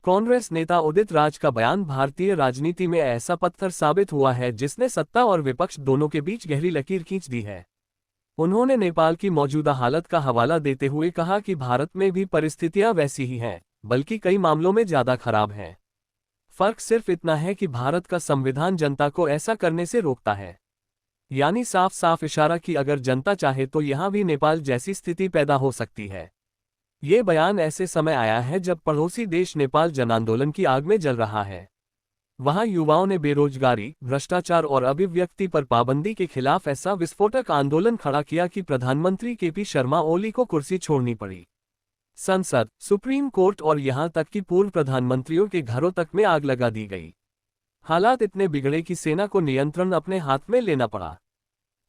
कांग्रेस नेता उदित राज का बयान भारतीय राजनीति में ऐसा पत्थर साबित हुआ है जिसने सत्ता और विपक्ष दोनों के बीच गहरी लकीर खींच दी है। उन्होंने नेपाल की मौजूदा हालत का हवाला देते हुए कहा कि भारत में भी परिस्थितियां वैसी ही हैं, बल्कि कई मामलों में ज्यादा खराब हैं। फर्क सिर्फ इतना है कि भारत का संविधान जनता को ऐसा करने से रोकता है। यानी साफ साफ इशारा कि अगर जनता चाहे तो यहां भी नेपाल जैसी स्थिति पैदा हो सकती है। ये बयान ऐसे समय आया है जब पड़ोसी देश नेपाल जनांदोलन की आग में जल रहा है। वहां युवाओं ने बेरोजगारी, भ्रष्टाचार और अभिव्यक्ति पर पाबंदी के खिलाफ ऐसा विस्फोटक आंदोलन खड़ा किया कि प्रधानमंत्री केपी शर्मा ओली को कुर्सी छोड़नी पड़ी। संसद, सुप्रीम कोर्ट और यहां तक कि पूर्व प्रधानमंत्रियों के घरों तक में आग लगा दी गई। हालात इतने बिगड़े कि सेना को नियंत्रण अपने हाथ में लेना पड़ा।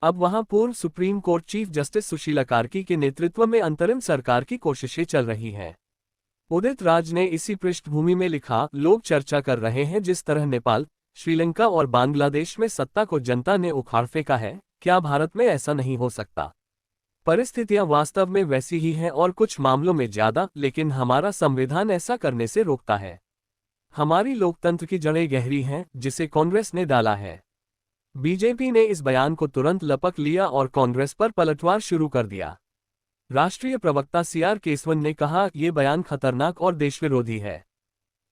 अब वहां पूर्व supreme court chief justice Sushila Karki के नेतृत्व में अंतरिम सरकार की कोशिशें चल रही हैं। उदित राज ने इसी पृष्ठभूमि में लिखा, लोग चर्चा कर रहे हैं जिस तरह नेपाल, श्रीलंका और बांग्लादेश में सत्ता को जनता ने उखाड़ फेंका है, क्या भारत में ऐसा नहीं हो सकता? परिस्थितियां वास्तव में वैसी ही हैं और कुछ मामलों में ज्यादा, लेकिन हमारा संविधान ऐसा करने से रोकता है। हमारी लोकतंत्र की जड़ें गहरी हैं, जिसे कांग्रेस ने डाला है। बीजेपी ने इस बयान को तुरंत लपक लिया और कांग्रेस पर पलटवार शुरू कर दिया। राष्ट्रीय प्रवक्ता सीआर केसवन ने कहा, यह बयान खतरनाक और देशविरोधी है।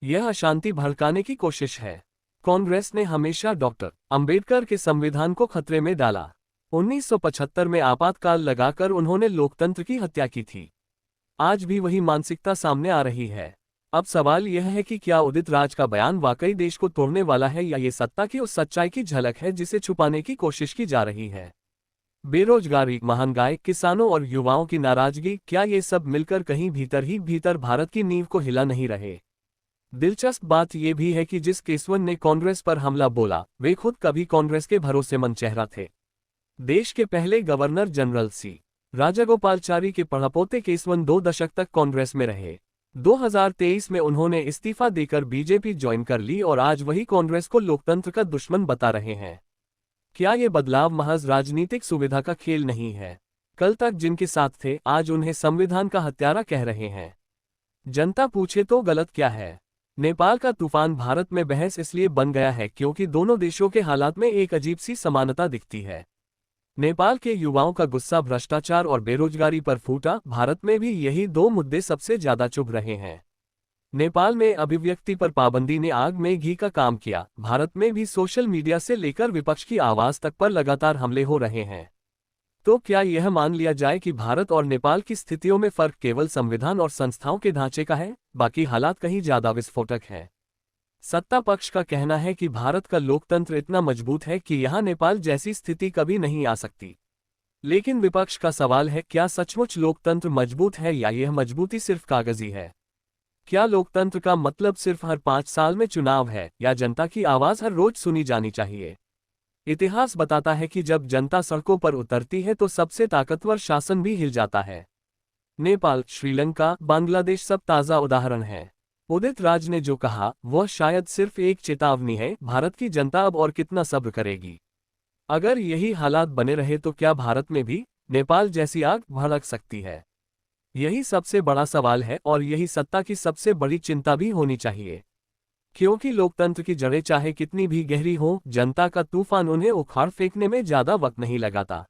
यह अशांति भड़काने की कोशिश है। कांग्रेस ने हमेशा डॉक्टर अंबेडकर के संविधान को खतरे में डाला। 1975 में आपातकाल लगाकर उन्होंने लोकतंत्र की हत्या की थी। आज भी वही मानसिकता सामने आ रही है। अब सवाल यह है कि क्या उदित राज का बयान वाकई देश को तोड़ने वाला है या ये सत्ता की उस सच्चाई की झलक है जिसे छुपाने की कोशिश की जा रही है। बेरोजगारी, महंगाई, किसानों और युवाओं की नाराजगी, क्या ये सब मिलकर कहीं भीतर ही भीतर भारत की नींव को हिला नहीं रहे? दिलचस्प बात यह भी है कि जिस केसवन ने कांग्रेस पर हमला बोला, वे खुद कभी कांग्रेस के भरोसेमंद चेहरा थे। देश के पहले गवर्नर जनरल सी राजागोपालचारी के पड़पोते केसवन 2 दशक तक कांग्रेस में रहे। 2023 में उन्होंने इस्तीफा देकर बीजेपी ज्वाइन कर ली और आज वही कांग्रेस को लोकतंत्र का दुश्मन बता रहे हैं। क्या ये बदलाव महज राजनीतिक सुविधा का खेल नहीं है? कल तक जिनके साथ थे, आज उन्हें संविधान का हत्यारा कह रहे हैं। जनता पूछे तो गलत क्या है? नेपाल का तूफान भारत में बहस इसलिए बन गया है क्योंकि दोनों देशों के हालात में एक अजीब सी समानता दिखती है। नेपाल के युवाओं का गुस्सा भ्रष्टाचार और बेरोजगारी पर फूटा, भारत में भी यही 2 मुद्दे सबसे ज्यादा चुभ रहे हैं। नेपाल में अभिव्यक्ति पर पाबंदी ने आग में घी का काम किया, भारत में भी सोशल मीडिया से लेकर विपक्ष की आवाज तक पर लगातार हमले हो रहे हैं। तो क्या यह मान लिया जाए कि भारत और नेपाल की स्थितियों में फर्क केवल संविधान और संस्थाओं के ढांचे का है, बाकी हालात कहीं ज्यादा विस्फोटक हैं? सत्ता पक्ष का कहना है कि भारत का लोकतंत्र इतना मजबूत है कि यहां नेपाल जैसी स्थिति कभी नहीं आ सकती। लेकिन विपक्ष का सवाल है, क्या सचमुच लोकतंत्र मजबूत है या यह मजबूती सिर्फ कागजी है? क्या लोकतंत्र का मतलब सिर्फ हर 5 साल में चुनाव है या जनता की आवाज हर रोज सुनी जानी चाहिए? इतिहास बताता है कि जब जनता सड़कों पर उतरती है तो सबसे ताकतवर शासन भी हिल जाता है। नेपाल, श्रीलंका, बांग्लादेश सब ताज़ा उदाहरण हैं। उदित राज ने जो कहा वह शायद सिर्फ एक चेतावनी है। भारत की जनता अब और कितना सब्र करेगी? अगर यही हालात बने रहे तो क्या भारत में भी नेपाल जैसी आग भड़क सकती है? यही सबसे बड़ा सवाल है और यही सत्ता की सबसे बड़ी चिंता भी होनी चाहिए। क्योंकि लोकतंत्र की जड़ें चाहे कितनी भी गहरी हो, जनता का तूफान उन्हें उखाड़ फेंकने में ज्यादा वक्त नहीं लगाता।